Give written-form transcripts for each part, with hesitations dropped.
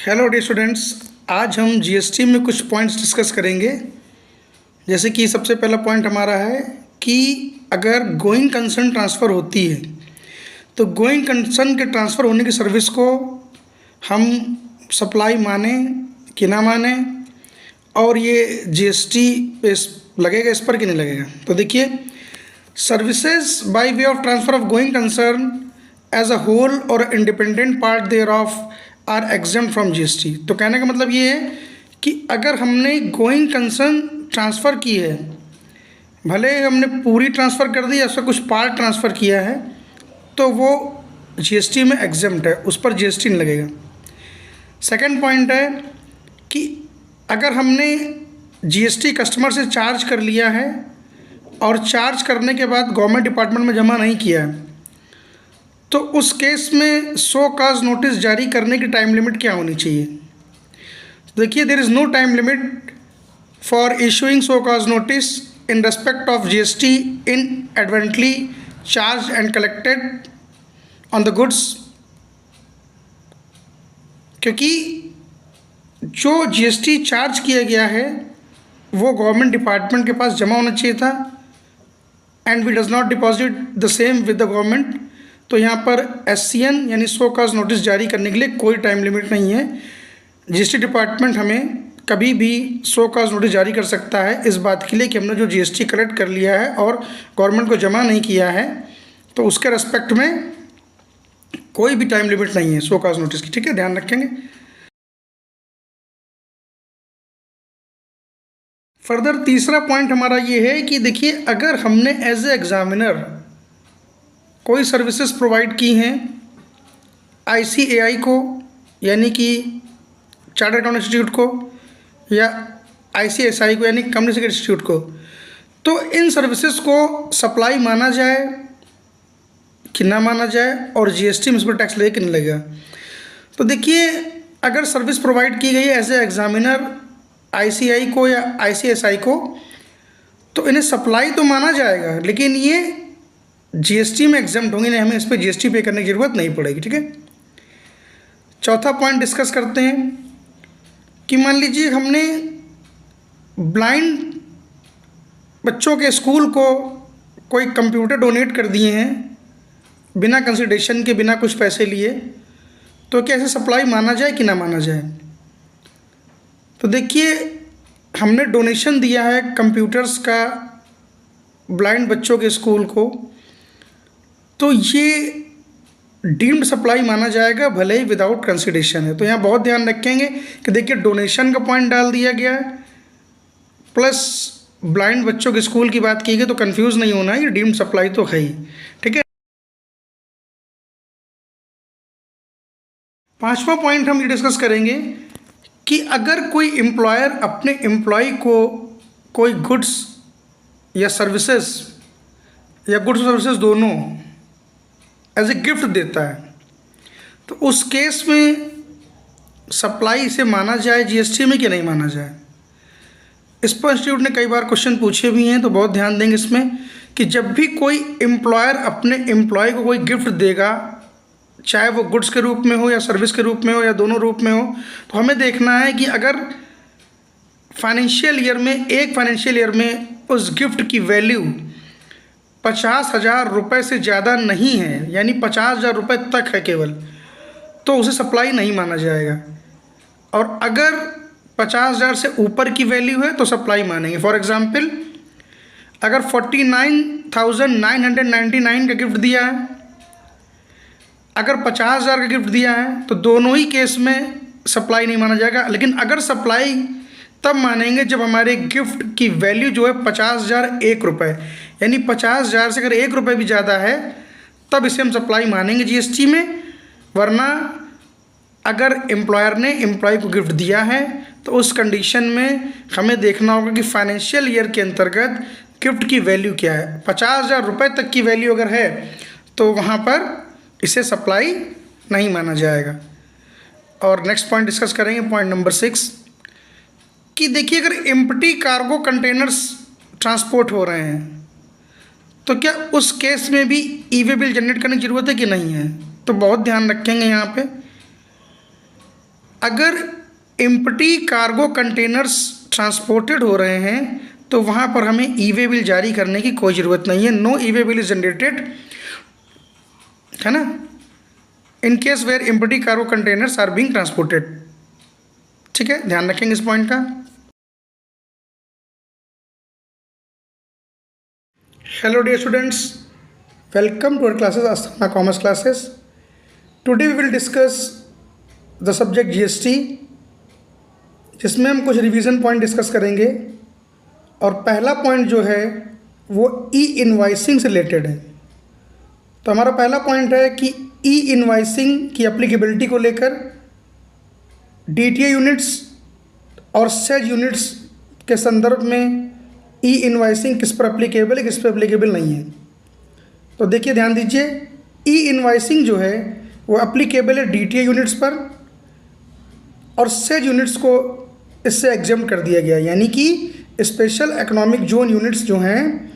Hello dear students, आज हम GST में कुछ पॉइंट्स डिस्कस करेंगे। जैसे कि सबसे पहला पॉइंट हमारा है कि अगर गोइंग कंसर्न ट्रांसफ़र होती है तो गोइंग कंसर्न के ट्रांसफ़र होने की सर्विस को हम सप्लाई माने कि ना माने, और ये जीएसटी पे लगेगा इस पर कि नहीं लगेगा। तो देखिए, services by way of transfer of going concern as a whole और independent part there of are exempt from GST. तो कहने का मतलब ये है कि अगर हमने गोइंग कंसर्न ट्रांसफ़र की है, भले हमने पूरी ट्रांसफ़र कर दी या उसका कुछ पार्ट ट्रांसफ़र किया है, तो वो जीएसटी में एग्जेम्प्ट है, उस पर जीएसटी नहीं लगेगा। सेकंड पॉइंट है कि अगर हमने जीएसटी कस्टमर से चार्ज कर लिया है और चार्ज करने के बाद गवर्नमेंट डिपार्टमेंट में जमा नहीं किया है, तो उस केस में शो कॉज नोटिस जारी करने की टाइम लिमिट क्या होनी चाहिए। देखिए, there is no time limit for issuing show cause notice in respect of GST inadvertently charge and collected on the goods, क्योंकि जो जीएसटी चार्ज किया गया है वो गवर्नमेंट डिपार्टमेंट के पास जमा होना चाहिए था, and we does not deposit the same with the government. तो यहाँ पर एससीएन यानी शो कॉज नोटिस जारी करने के लिए कोई टाइम लिमिट नहीं है। जीएसटी डिपार्टमेंट हमें कभी भी शो कॉज नोटिस जारी कर सकता है इस बात के लिए कि हमने जो जीएसटी कलेक्ट कर लिया है और गवर्नमेंट को जमा नहीं किया है, तो उसके रेस्पेक्ट में कोई भी टाइम लिमिट नहीं है शो कॉज नोटिस की। ठीक है, ध्यान रखेंगे। फर्दर तीसरा पॉइंट हमारा ये है कि देखिए, अगर हमने एज ए एग्जामिनर कोई सर्विसेज प्रोवाइड की हैं आईसीएआई को, यानी कि चार्टर्ड अकाउंट इंस्टीट्यूट को, या आईसीएसआई को यानी कंपनी सेक्रेटरी इंस्टीट्यूट को, तो इन सर्विसेज को सप्लाई माना जाए कि ना माना जाए और जीएसटी में इस पर टैक्स लगेगा कि नहीं लगेगा। तो देखिए, अगर सर्विस प्रोवाइड की गई एज ए एग्जामिनर आईसीआई को या आईसीएसआई को, तो इन्हें सप्लाई तो माना जाएगा, लेकिन ये जीएसटी में एग्जाम्प्ट होंगे, नहीं, हमें इस पर जीएसटी पे करने की ज़रूरत नहीं पड़ेगी। ठीक है, चौथा पॉइंट डिस्कस करते हैं कि मान लीजिए हमने ब्लाइंड बच्चों के स्कूल को कोई कंप्यूटर डोनेट कर दिए हैं बिना कंसिडरेशन के, बिना कुछ पैसे लिए, तो क्या ऐसे सप्लाई माना जाए कि ना माना जाए। तो देखिए, हमने डोनेशन दिया है कंप्यूटर्स का ब्लाइंड बच्चों के स्कूल को, तो ये डीम्ड सप्लाई माना जाएगा, भले ही विदाउट कंसिडरेशन है। तो यहाँ बहुत ध्यान रखेंगे कि देखिए, डोनेशन का पॉइंट डाल दिया गया है प्लस ब्लाइंड बच्चों के स्कूल की बात की गई, तो कंफ्यूज नहीं होना है, ये डीम्ड सप्लाई तो है ही। ठीक है, पांचवा पॉइंट हम ये डिस्कस करेंगे कि अगर कोई एम्प्लॉयर अपने एम्प्लॉय को कोई गुड्स या सर्विसेज या गुड्स और सर्विसेज दोनों एज ए गिफ्ट देता है, तो उस केस में सप्लाई इसे माना जाए जीएसटी में कि नहीं माना जाए। इस पर इंस्टीट्यूट ने कई बार क्वेश्चन पूछे भी हैं, तो बहुत ध्यान देंगे इसमें कि जब भी कोई एम्प्लॉयर अपने एम्प्लॉय को कोई गिफ्ट देगा, चाहे वो गुड्स के रूप में हो या सर्विस के रूप में हो या दोनों रूप में हो, तो हमें देखना है कि अगर फाइनेंशियल ईयर में, एक फाइनेंशियल ईयर में उस गिफ्ट की वैल्यू 50,000 रुपये से ज़्यादा नहीं है, यानी 50,000 रुपये तक है केवल, तो उसे सप्लाई नहीं माना जाएगा। और अगर 50,000 से ऊपर की वैल्यू है तो सप्लाई मानेंगे। फॉर एग्जांपल, अगर 49,999 का गिफ्ट दिया है, अगर 50,000 का गिफ्ट दिया है, तो दोनों ही केस में सप्लाई नहीं माना जाएगा। लेकिन अगर सप्लाई तब मानेंगे जब हमारे गिफ्ट की वैल्यू जो है 50,001 रुपये, यानी 50,000 से अगर 1 रुपये भी ज़्यादा है, तब इसे हम सप्लाई मानेंगे जीएसटी में। वरना अगर एम्प्लॉयर ने एम्प्लॉय को गिफ्ट दिया है, तो उस कंडीशन में हमें देखना होगा कि फाइनेंशियल ईयर के अंतर्गत गिफ्ट की वैल्यू क्या है। 50,000 रुपये तक की वैल्यू अगर है, तो वहाँ पर इसे सप्लाई नहीं माना जाएगा। और नेक्स्ट पॉइंट डिस्कस करेंगे, पॉइंट नंबर 6, कि देखिए, अगर एम्प्टी कार्गो कंटेनर्स ट्रांसपोर्ट हो रहे हैं, तो क्या उस केस में भी ई-वे बिल जनरेट करने की ज़रूरत है कि नहीं है। तो बहुत ध्यान रखेंगे यहाँ पे, अगर एम्प्टी कार्गो कंटेनर्स ट्रांसपोर्टेड हो रहे हैं तो वहाँ पर हमें ई वे बिल जारी करने की कोई ज़रूरत नहीं है। No e way bill is generated, है ना, in case where empty cargo containers are being transported. ठीक है, ध्यान रखेंगे इस पॉइंट का। Hello dear students, welcome to our classes Asthana Commerce Classes. Today we will discuss the subject GST, जिसमें हम कुछ रिवीजन पॉइंट डिस्कस करेंगे। और पहला पॉइंट जो है वो ई इनवाइसिंग से रिलेटेड है। तो हमारा पहला पॉइंट है कि ई इनवाइसिंग की एप्लीकेबिलिटी को लेकर डीटीए यूनिट्स और सेज यूनिट्स के संदर्भ में ई इनवाइसिंग किस पर एप्लीकेबल है, किस पर एप्लीकेबल नहीं है। तो देखिए, ध्यान दीजिए, ई इनवाइसिंग जो है वो एप्लीकेबल है डीटीए यूनिट्स पर, और सेज यूनिट्स को इससे एग्जाम कर दिया गया, यानी कि स्पेशल इकोनॉमिक जोन यूनिट्स जो हैं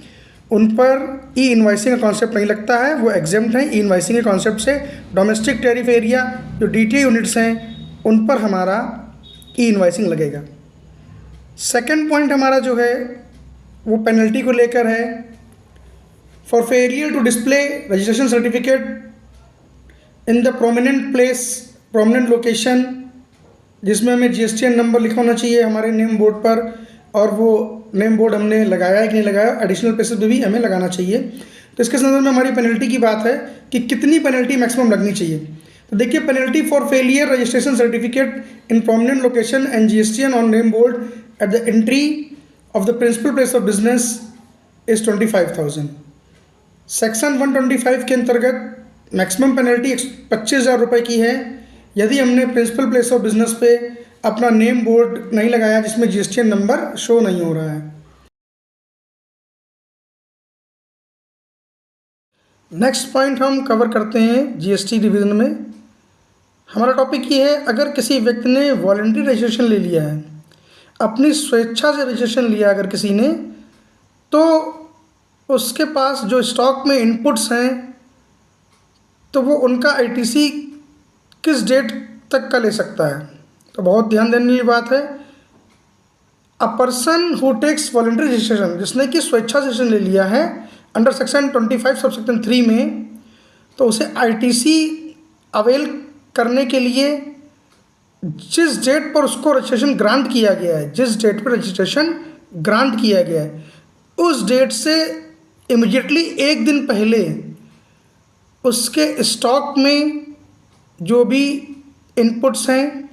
उन पर ई इनवाइसिंग का कॉन्सेप्ट नहीं लगता है, वो एग्जाम्प्ट हैं ई इनवाइसिंग के कॉन्सेप्ट से। डोमेस्टिक टैरिफ एरिया जो डीटीए यूनिट्स हैं उन पर हमारा ई इनवाइसिंग लगेगा। सेकंड पॉइंट हमारा जो है वो पेनल्टी को लेकर है। For failure to display registration certificate in the prominent place, prominent location, जिसमें हमें जीएसटीएन नंबर लिखा होना चाहिए हमारे नेम बोर्ड पर, और वो नेम बोर्ड हमने लगाया है कि नहीं लगाया, एडिशनल प्लेसेस पे भी हमें लगाना चाहिए। तो इसके संदर्भ में हमारी पेनल्टी की बात है कि कितनी पेनल्टी मैक्सिमम लगनी चाहिए। तो देखिए, penalty for failure registration certificate in prominent location and GSTN on name board at the entry of the principal place of business is 25,000। Section 125 के अंतर्गत मैक्सिमम पेनल्टी 25,000 रुपये की है यदि हमने प्रिंसिपल प्लेस ऑफ बिजनेस पे अपना नेम बोर्ड नहीं लगाया जिसमें जीएसटीएन नंबर शो नहीं हो रहा है। नेक्स्ट पॉइंट हम कवर करते हैं जीएसटी रिवीजन में। हमारा टॉपिक ये है, अगर किसी व्यक्ति ने वॉलंटरी रजिस्ट्रेशन ले लिया है, अपनी स्वेच्छा से रजिस्ट्रेशन लिया अगर किसी ने, तो उसके पास जो स्टॉक में इनपुट्स हैं तो वो उनका आईटीसी किस डेट तक का ले सकता है। तो बहुत ध्यान देने वाली बात है। A person who takes voluntary registration, जिसने कि स्वेच्छा से रजिस्ट्रेशन ले लिया है अंडर सेक्शन 25 सब सेक्शन 3 में, तो उसे आईटीसी अवेल करने के लिए जिस डेट पर उसको रजिस्ट्रेशन ग्रांट किया गया है, जिस डेट पर रजिस्ट्रेशन ग्रांट किया गया है, उस डेट से इमिडिएटली एक दिन पहले उसके स्टॉक में जो भी इनपुट्स हैं,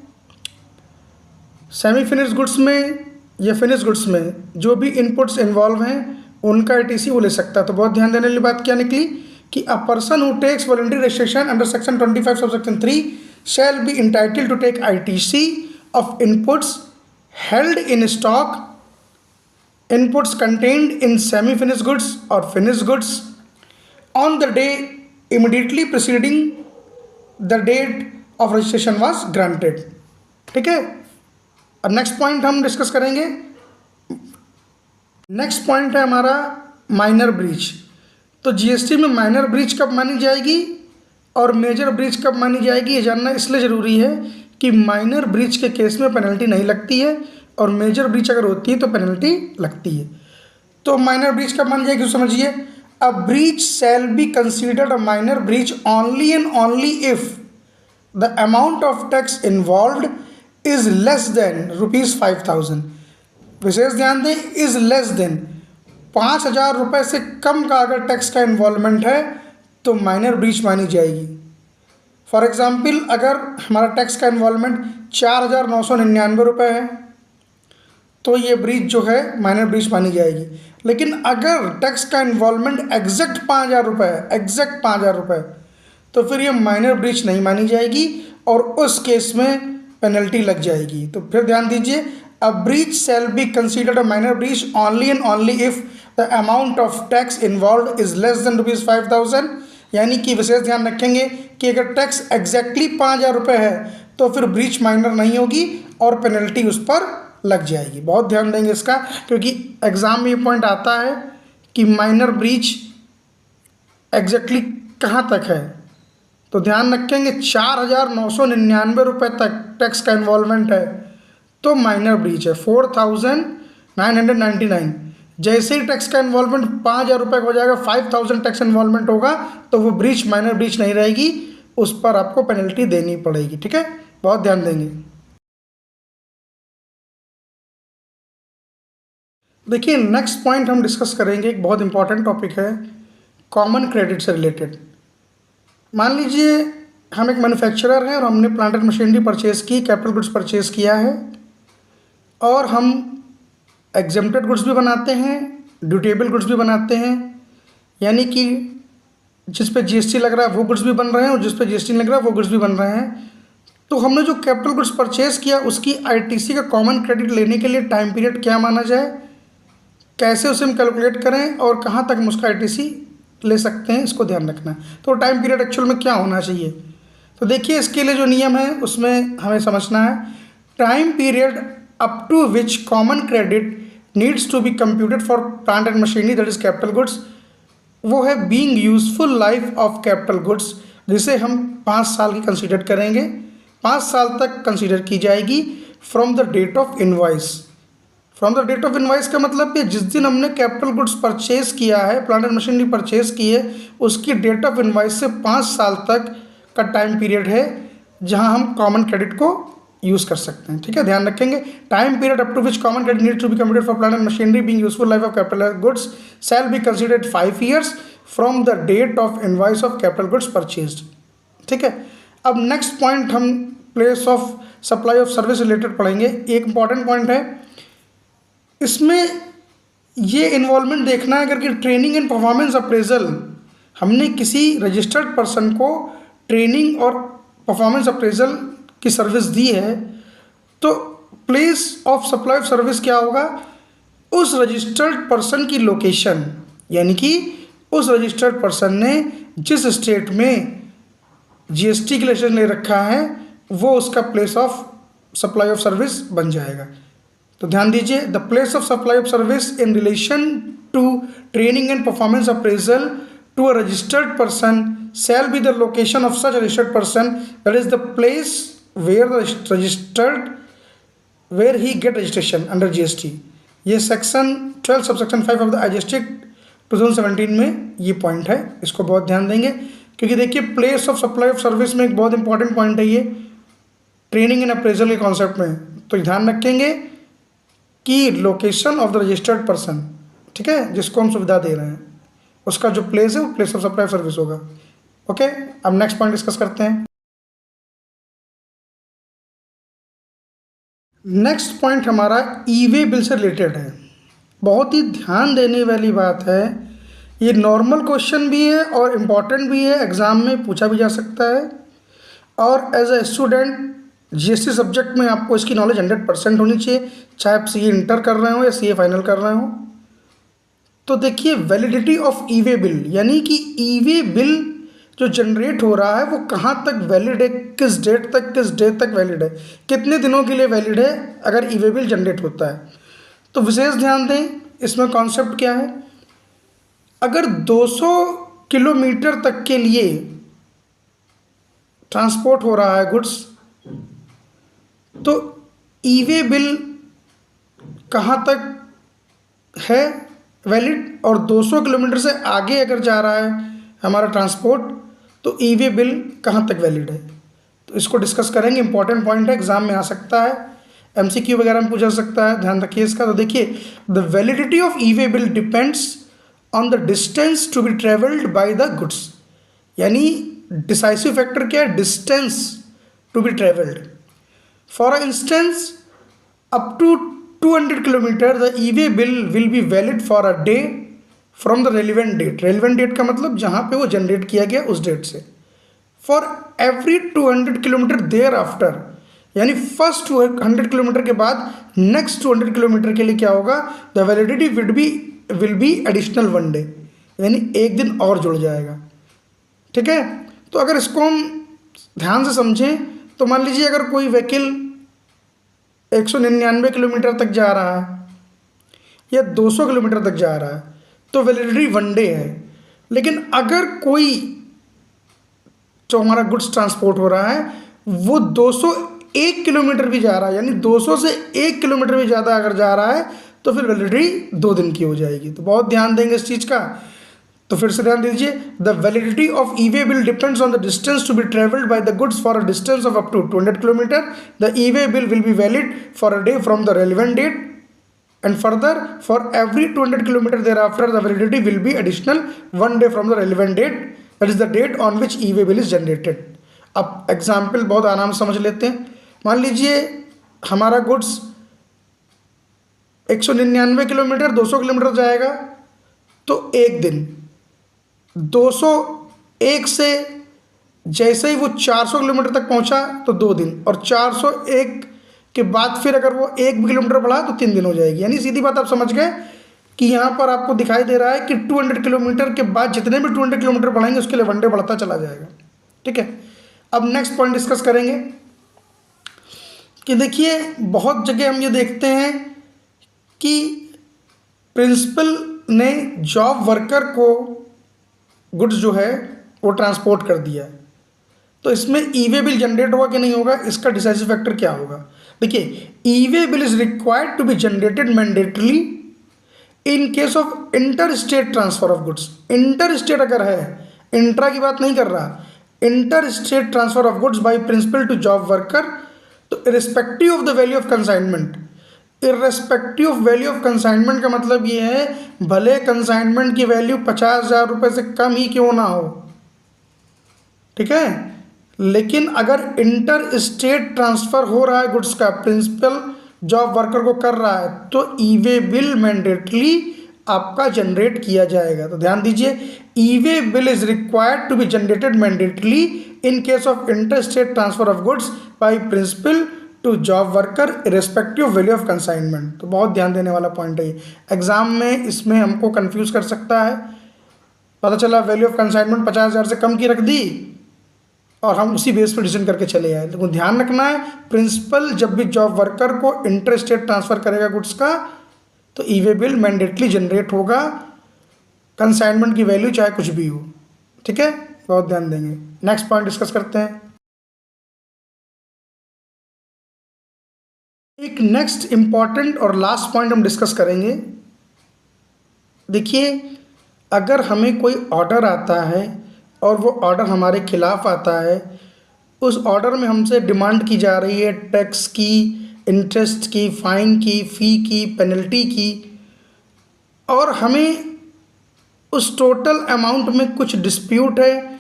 सेमी फिनिश गुड्स में या फिनिश गुड्स में जो भी इनपुट्स इन्वॉल्व हैं, उनका आईटीसी वो ले सकता है। तो बहुत ध्यान देने वाली बात क्या निकली कि a person who takes voluntary registration under section 25 sub section 3 shall be entitled to take ITC of inputs held in stock, inputs contained in semi finish goods और finish goods on the day immediately preceding the date of registration was granted. ठीक है, अब next point हम discuss करेंगे। Next point है हमारा minor breach. तो GST में माइनर ब्रीच कब मानी जाएगी और मेजर ब्रीच कब मानी जाएगी, ये जानना इसलिए ज़रूरी है कि माइनर ब्रीच के केस में पेनल्टी नहीं लगती है और मेजर ब्रीच अगर होती है तो पेनल्टी लगती है। तो माइनर ब्रीच कब मानी जाएगी, समझिए। A breach shall be considered a minor breach only and only if the amount of tax involved is less than ₹5,000। विशेष ध्यान दें, is less than 5,000 रुपये से कम का अगर टैक्स का इन्वॉल्वमेंट है तो माइनर ब्रीच मानी जाएगी। फॉर एग्जांपल, अगर हमारा टैक्स का इन्वॉल्वमेंट 4,999 रुपये है तो ये ब्रीच जो है माइनर ब्रीच मानी जाएगी। लेकिन अगर टैक्स का इन्वॉल्वमेंट एग्जैक्ट 5,000 रुपये है, एग्जैक्ट 5,000 रुपये, तो फिर ये माइनर ब्रीच नहीं मानी जाएगी और उस केस में पेनल्टी लग जाएगी। तो फिर ध्यान दीजिए, a breach shell be considered a minor breach only and only if the amount of tax involve is less than ₹5,000। यानी कि विशेष ध्यान रखेंगे कि अगर टैक्स एग्जैक्टली 5,000 रुपये है तो फिर ब्रीच माइनर नहीं होगी और पेनल्टी उस पर लग जाएगी। बहुत ध्यान देंगे इसका, क्योंकि एग्ज़ाम में ये पॉइंट आता है कि माइनर ब्रीच एग्जैक्टली कहाँ तक है। तो ध्यान रखेंगे 4,999 तक टैक्स का इन्वॉल्वमेंट है तो माइनर ब्रीच है। 4,999 जैसे ही टैक्स का इन्वॉल्वमेंट 5,000 का हो जाएगा, 5,000 टैक्स इन्वॉल्वमेंट होगा तो वो ब्रीच माइनर ब्रीच नहीं रहेगी, उस पर आपको पेनल्टी देनी पड़ेगी। ठीक है, बहुत ध्यान देंगे। देखिए नेक्स्ट पॉइंट हम डिस्कस करेंगे, एक बहुत इंपॉर्टेंट टॉपिक है कॉमन क्रेडिट से रिलेटेड। मान लीजिए हम एक मैन्युफैक्चरर हैं और हमने प्लांट एंड मशीनरी परचेज़ की, कैपिटल गुड्स परचेज़ किया है, और हम एग्जेम्प्टेड गुड्स भी बनाते हैं, ड्यूटेबल गुड्स भी बनाते हैं, यानी कि जिस पे जीएसटी लग रहा है वो गुड्स भी बन रहे हैं और जिस पे जीएसटी लग रहा है वो गुड्स भी बन रहे हैं। तो हमने जो कैपिटल गुड्स परचेज़ किया उसकी आईटीसी का कॉमन क्रेडिट लेने के लिए टाइम पीरियड क्या माना जाए, कैसे उसे हम कैलकुलेट करें और कहाँ तक हम उसका आईटीसी ले सकते हैं, इसको ध्यान रखना है। तो टाइम पीरियड एक्चुअल में क्या होना चाहिए, तो देखिए इसके लिए जो नियम है उसमें हमें समझना है। Time period up to which common credit needs to be computed for plant and machinery that is capital goods, वो है being useful life of capital goods, जिसे हम 5 साल की कंसीडर करेंगे, 5 साल तक कंसीडर की जाएगी from the date of invoice. From the date of invoice का मतलब कि जिस दिन हमने कैपिटल गुड्स परचेज किया है, प्लांट एंड मशीनरी परचेज की है, उसकी डेट ऑफ इनवॉइस से 5 साल तक का टाइम पीरियड है जहां हम कॉमन क्रेडिट को यूज़ कर सकते हैं। ठीक है, ध्यान रखेंगे। Time period up to which common credit needs to be computed for plant and machinery being useful life of capital goods shall be considered 5 years from the date of invoice of capital goods purchased. ठीक है, अब next point हम place of supply of service related पढ़ेंगे। एक important point है इसमें, ये involvement देखना है अगर कि ट्रेनिंग एंड परफॉर्मेंस अप्रेजल, हमने किसी रजिस्टर्ड पर्सन को ट्रेनिंग और परफॉर्मेंस अप्रेजल की सर्विस दी है, तो place of supply of service क्या होगा, उस रजिस्टर्ड पर्सन की लोकेशन, यानी कि उस रजिस्टर्ड पर्सन ने जिस स्टेट में जीएसटी के लाइसेंस ले रखा है वो उसका place of supply of service बन जाएगा। तो ध्यान दीजिए, the place of supply of service in relation to training and performance appraisal to a registered person shall be the location of such a registered person, that is the place where the registered where he get registration under GST। ये section 12 subsection 5 of the IGST 2017 में ये point है, इसको बहुत ध्यान देंगे क्योंकि देखिए place of supply of service में एक बहुत इंपॉर्टेंट पॉइंट है ये ट्रेनिंग एंड अप्रेजल के कॉन्सेप्ट में। तो ध्यान रखेंगे कि location of the registered person, ठीक है, जिसको हम सुविधा दे रहे हैं, उसका जो प्लेस है वो place of supply of service होगा। ओके, अब नेक्स्ट पॉइंट डिस्कस करते हैं। नेक्स्ट पॉइंट हमारा ई वे बिल से रिलेटेड है। बहुत ही ध्यान देने वाली बात है, ये नॉर्मल क्वेश्चन भी है और इम्पॉर्टेंट भी है, एग्ज़ाम में पूछा भी जा सकता है, और as a student GST subject में आपको इसकी नॉलेज 100% होनी चाहिए, चाहे आप सीए इंटर कर रहे हो या सीए फाइनल कर रहे हो। तो देखिए validity of e way bill, यानी कि ई वे बिल जो जनरेट हो रहा है वो कहाँ तक वैलिड है, किस डेट तक वैलिड है, कितने दिनों के लिए वैलिड है अगर ई वे बिल जनरेट होता है। तो विशेष ध्यान दें, इसमें कॉन्सेप्ट क्या है, अगर 200 किलोमीटर तक के लिए ट्रांसपोर्ट हो रहा है गुड्स, तो ई वे बिल कहाँ तक है वैलिड, और 200 किलोमीटर से आगे अगर जा रहा है हमारा ट्रांसपोर्ट तो ई वे बिल कहाँ तक वैलिड है। तो इसको डिस्कस करेंगे, इंपॉर्टेंट पॉइंट है, एग्जाम में आ सकता है, एमसीक्यू वगैरह में पूछा सकता है, ध्यान रखिए इसका। तो देखिए the validity of e way bill depends on the distance to be travelled by the goods, यानी डिसाइसिव फैक्टर क्या है, distance to be travelled. For instance up to 200 kilometre the e way bill will be valid for a day from the relevant date. Relevant date का मतलब जहाँ पे वो generate किया गया उस डेट से। For every 200 kilometre thereafter, यानी फर्स्ट 100 किलोमीटर के बाद नेक्स्ट 200 किलोमीटर के लिए क्या होगा, the validity will be additional 1 day, यानी एक दिन और जुड़ जाएगा। ठीक है, तो अगर इसको हम ध्यान से समझें तो मान लीजिए अगर कोई व्हीकल 199 किलोमीटर तक जा रहा है या 200 किलोमीटर तक जा रहा है तो वैलिडिटी 1 डे है। लेकिन अगर कोई जो हमारा गुड्स ट्रांसपोर्ट हो रहा है वो 201 किलोमीटर भी जा रहा है, यानी 200 से 1 किलोमीटर भी ज़्यादा अगर जा रहा है तो फिर वैलिडिटी 2 दिन की हो जाएगी। तो बहुत ध्यान देंगे इस चीज़ का। तो फिर से ध्यान दीजिए, the validity of e way bill depends on the distance to be travelled by the goods for a distance of up to 200 kilometre. The e way bill will be valid for a day from the relevant date and further for every 200 kilometer thereafter the validity will be additional 1 day from the relevant date, that is the date on which e-way bill is generated। अब example बहुत आराम से समझ लेते हैं। मान लीजिए हमारा गुड्स 199 किलोमीटर 200 किलोमीटर जाएगा, तो एक दिन 201 से जैसे ही वो 400 किलोमीटर तक पहुंचा तो 2 दिन, और 401 के बाद फिर अगर वो 1 किलोमीटर बढ़ा तो 3 दिन हो जाएगी। यानी सीधी बात आप समझ गए कि यहाँ पर आपको दिखाई दे रहा है कि 200 किलोमीटर के बाद जितने भी 200 किलोमीटर बढ़ेंगे उसके लिए 1 डे बढ़ता चला जाएगा। ठीक है, अब नेक्स्ट पॉइंट डिस्कस करेंगे कि देखिए बहुत जगह हम ये देखते हैं कि प्रिंसिपल ने जॉब वर्कर को गुड्स जो है वो ट्रांसपोर्ट कर दिया, तो इसमें ई वे बिल जनरेट होगा कि नहीं होगा, इसका डिसाइसिव फैक्टर क्या होगा। देखिए, E way bill is required to be generated mandatorily in case of inter state transfer of goods. Inter state अगर है, इंट्रा की बात नहीं कर रहा, inter state transfer of goods by principal to job worker, तो irrespective of the value of consignment, irrespective of value of consignment का मतलब ये है भले कंसाइनमेंट की वैल्यू 50,000 रुपये से कम ही क्यों ना हो, ठीक है, लेकिन अगर इंटर स्टेट ट्रांसफ़र हो रहा है गुड्स का, प्रिंसिपल जॉब वर्कर को कर रहा है, तो ई वे बिल मैंडेटली आपका जनरेट किया जाएगा। तो ध्यान दीजिए, E way bill is required to be generated mandatorily in case of inter state transfer of goods by principal to job worker irrespective value of consignment. तो बहुत ध्यान देने वाला पॉइंट है ये, एग्जाम में इसमें हमको कंफ्यूज कर सकता है। पता चला वैल्यू ऑफ कंसाइनमेंट 50,000 से कम की रख दी और हम उसी बेस पर डिसीजन करके चले आए। लेकिन ध्यान रखना है, प्रिंसिपल जब भी जॉब वर्कर को इंटर स्टेट ट्रांसफ़र करेगा गुड्स का, तो ई वे बिल मैंडेटली जनरेट होगा, कंसाइनमेंट की वैल्यू चाहे कुछ भी हो। ठीक है, बहुत ध्यान देंगे। नेक्स्ट पॉइंट डिस्कस करते हैं। एक नेक्स्ट इंपॉर्टेंट और लास्ट पॉइंट हम डिस्कस करेंगे। देखिए, अगर हमें कोई ऑर्डर आता है और वो ऑर्डर हमारे खिलाफ आता है, उस ऑर्डर में हमसे डिमांड की जा रही है टैक्स की, इंटरेस्ट की, फ़ाइन की, फ़ी की, पेनल्टी की, और हमें उस टोटल अमाउंट में कुछ डिस्प्यूट है,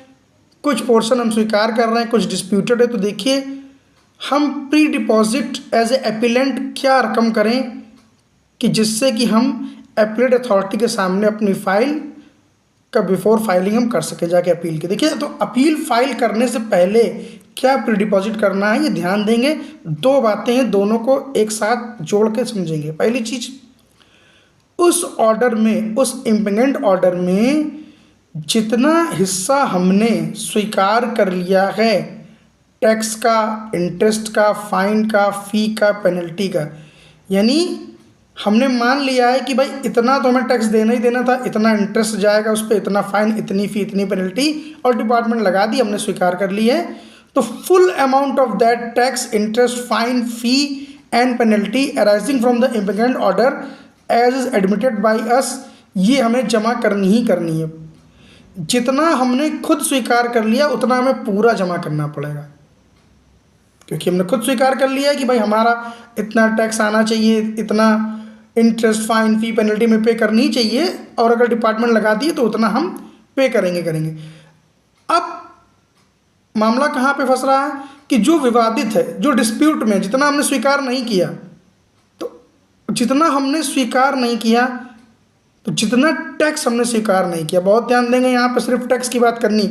कुछ पोर्शन हम स्वीकार कर रहे हैं, कुछ डिस्प्यूटेड है, तो देखिए हम pre deposit as a appellant क्या रकम करें कि जिससे कि हम अपीलेट अथॉरिटी के सामने अपनी फ़ाइल का बिफोर फाइलिंग हम कर सके जाके अपील के। देखिए, तो अपील फाइल करने से पहले क्या प्री डिपॉजिट करना है ये ध्यान देंगे। 2 बातें हैं, दोनों को एक साथ जोड़ के समझेंगे। पहली चीज़, उस ऑर्डर में, उस इम्पेंडेंट ऑर्डर में जितना हिस्सा हमने स्वीकार कर लिया है टैक्स का, इंटरेस्ट का, फ़ाइन का, फ़ी का, पेनल्टी का, यानी हमने मान लिया है कि भाई इतना तो हमें टैक्स देना ही देना था, इतना इंटरेस्ट जाएगा उस पर, इतना फ़ाइन, इतनी फ़ी, इतनी पेनल्टी, और डिपार्टमेंट लगा दी, हमने स्वीकार कर ली है, तो full amount of that tax, interest, fine, fee and penalty arising from the impendent order as is admitted by us, ये हमें जमा करनी ही करनी है। जितना हमने खुद स्वीकार कर लिया उतना हमें पूरा जमा करना पड़ेगा, क्योंकि हमने खुद स्वीकार कर लिया है कि भाई हमारा इतना टैक्स आना चाहिए, इतना इंटरेस्ट, फाइन, फी, पेनल्टी में पे करनी चाहिए, और अगर डिपार्टमेंट लगा दिए तो उतना हम पे करेंगे। अब मामला कहाँ पे फंस रहा है कि जो विवादित है, जो डिस्प्यूट में जितना हमने स्वीकार नहीं किया, तो जितना हमने स्वीकार नहीं किया, तो जितना टैक्स हमने स्वीकार नहीं किया, बहुत ध्यान देंगे, यहाँ पे सिर्फ टैक्स की बात करनी,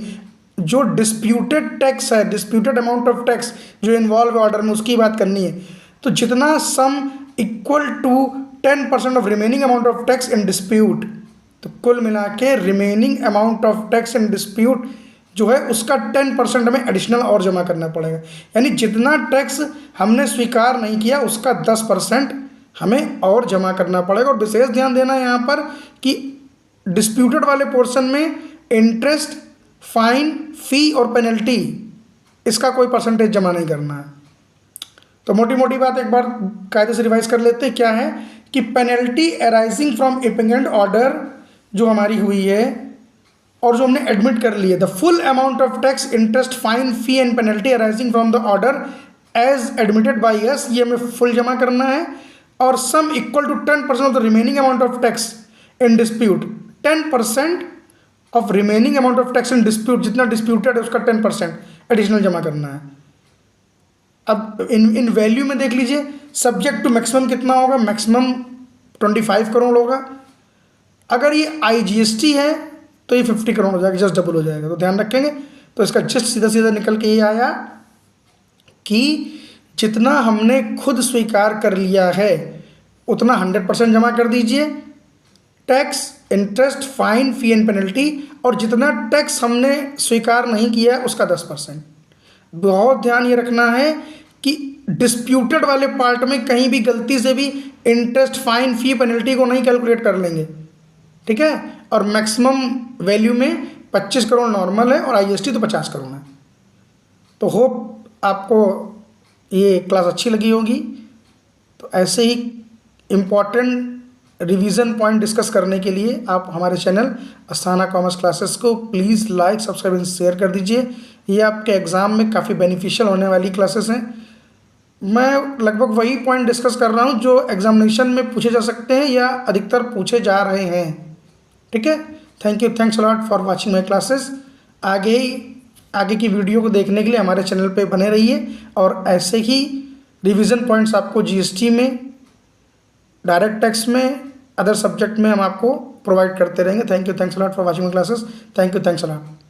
जो डिस्प्यूटेड टैक्स है, डिस्प्यूटेड अमाउंट ऑफ टैक्स जो इन्वॉल्व ऑर्डर में, उसकी बात करनी है। तो जितना sum equal to 10% of remaining amount of tax in dispute, तो कुल मिला के remaining amount of tax in dispute जो है उसका 10% हमें एडिशनल और जमा करना पड़ेगा। यानी जितना टैक्स हमने स्वीकार नहीं किया उसका 10% हमें और जमा करना पड़ेगा। और विशेष ध्यान देना है यहाँ पर कि डिस्प्यूटेड वाले पोर्शन में इंटरेस्ट, फाइन, फ़ी और पेनल्टी, इसका कोई परसेंटेज जमा नहीं करना है। तो मोटी मोटी बात एक बार कायदे से रिवाइज कर लेते हैं। क्या है कि पेनल्टी अराइजिंग फ्रॉम इम्पेंडेंट ऑर्डर जो हमारी हुई है और जो हमने एडमिट कर ली है, the full amount of tax, interest, fine, fee and penalty arising from the order as admitted by us, ये हमें फुल जमा करना है। और sum equal to 10% of the remaining amount of tax in dispute, 10% of remaining amount of tax in dispute, जितना disputed है उसका 10% additional जमा करना है। अब इन वैल्यू में देख लीजिए, सब्जेक्ट टू मैक्सिमम कितना होगा, मैक्सिमम 25 करोड़ होगा। अगर ये IGST है तो ये 50 करोड़ हो जाएगा, जस्ट डबल हो जाएगा। तो ध्यान रखेंगे। तो इसका जस्ट सीधा सीधा निकल के ये आया कि जितना हमने खुद स्वीकार कर लिया है उतना 100% जमा कर दीजिए, tax, interest, fine, fee and penalty, और जितना टैक्स हमने स्वीकार नहीं किया उसका 10%। बहुत ध्यान ये रखना है कि डिस्प्यूटेड वाले पार्ट में कहीं भी गलती से भी इंटरेस्ट, फाइन, फी, पेनल्टी को नहीं कैलकुलेट कर लेंगे, ठीक है। और मैक्सिमम वैल्यू में 25 करोड़ नॉर्मल है और IGST तो 50 करोड़ है। तो होप आपको ये क्लास अच्छी लगी होगी। तो ऐसे ही इम्पॉर्टेंट रिवीजन पॉइंट डिस्कस करने के लिए आप हमारे चैनल अस्थाना कॉमर्स क्लासेस को please like, subscribe and share कर दीजिए। ये आपके एग्ज़ाम में काफ़ी बेनिफिशियल होने वाली क्लासेस हैं। मैं लगभग वही पॉइंट डिस्कस कर रहा हूँ जो एग्जामिनेशन में पूछे जा सकते हैं या अधिकतर पूछे जा रहे हैं, ठीक है। Thank you, thanks a lot for watching my classes. आगे की वीडियो को देखने के लिए हमारे चैनल पे बने रहिए और ऐसे ही रिवीजन पॉइंट्स आपको GST में, डायरेक्ट टैक्स में, अदर सब्जेक्ट में हम आपको प्रोवाइड करते रहेंगे। Thank you, thanks a lot for watching my classes. Thank you, thanks a lot.